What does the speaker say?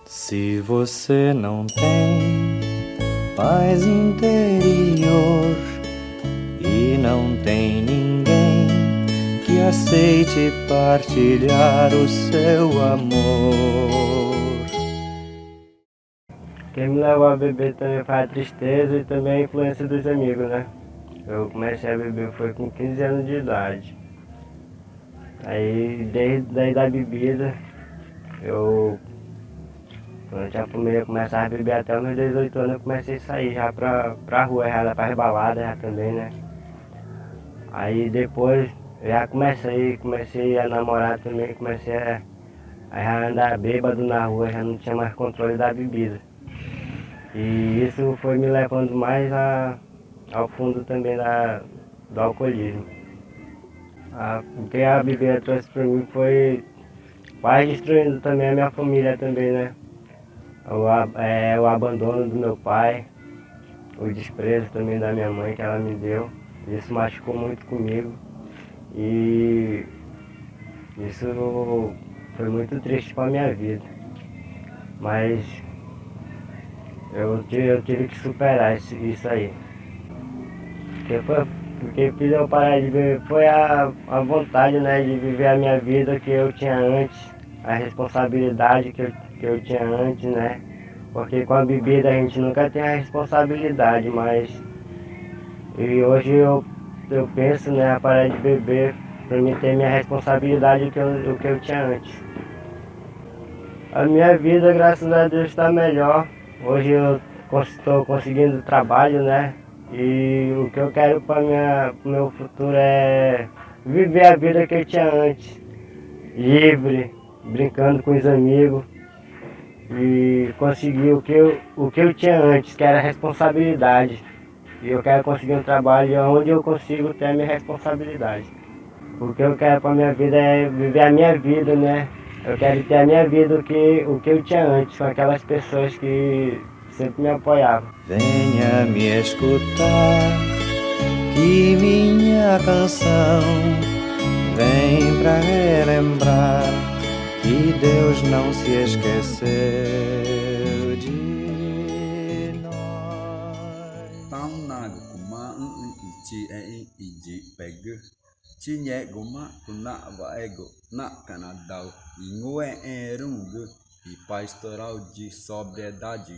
Se você não tem paz interior e não tem ninguém que aceite partilhar o seu amor. Quem me levou a beber também foi a tristeza e também a influência dos amigos, né? Eu comecei a beber foi com 15 anos de idade. Aí desde aí da bebida, durante a família começava a beber até os meus 18 anos, eu comecei a sair já pra rua, já pra balada já também, né? Aí depois eu já comecei a namorar também, comecei a já andar bêbado na rua, já não tinha mais controle da bebida. E isso foi me levando mais ao fundo também do alcoolismo. O que a bebida trouxe para mim foi quase destruindo também a minha família também, né? O abandono do meu pai, o desprezo também da minha mãe que ela me deu. Isso machucou muito comigo e isso foi muito triste para a minha vida. Mas eu tive que superar isso aí. Porque fez eu parar de beber foi a vontade, né, de viver a minha vida que eu tinha antes, a responsabilidade que eu tinha antes, né? Porque com a bebida a gente nunca tem a responsabilidade, mas e hoje eu penso, né, a parar de beber para mim ter minha responsabilidade o que eu tinha antes. A minha vida, graças a Deus, está melhor. Hoje eu estou conseguindo trabalho, né? E o que eu quero para o meu futuro é viver a vida que eu tinha antes. Livre, brincando com os amigos. E conseguir o que eu tinha antes, que era responsabilidade. E eu quero conseguir um trabalho onde eu consigo ter a minha responsabilidade. O que eu quero para a minha vida é viver a minha vida, né? Eu quero ter a minha vida o que eu tinha antes, com aquelas pessoas que sempre me apoiavam. Venha me escutar, que minha canção vem pra relembrar que Deus não se esqueceu de nós. Tamnago kuma ichi iji pegu chinye goma kuna vaego na canadau ingue erungu e pastoral de sobriedade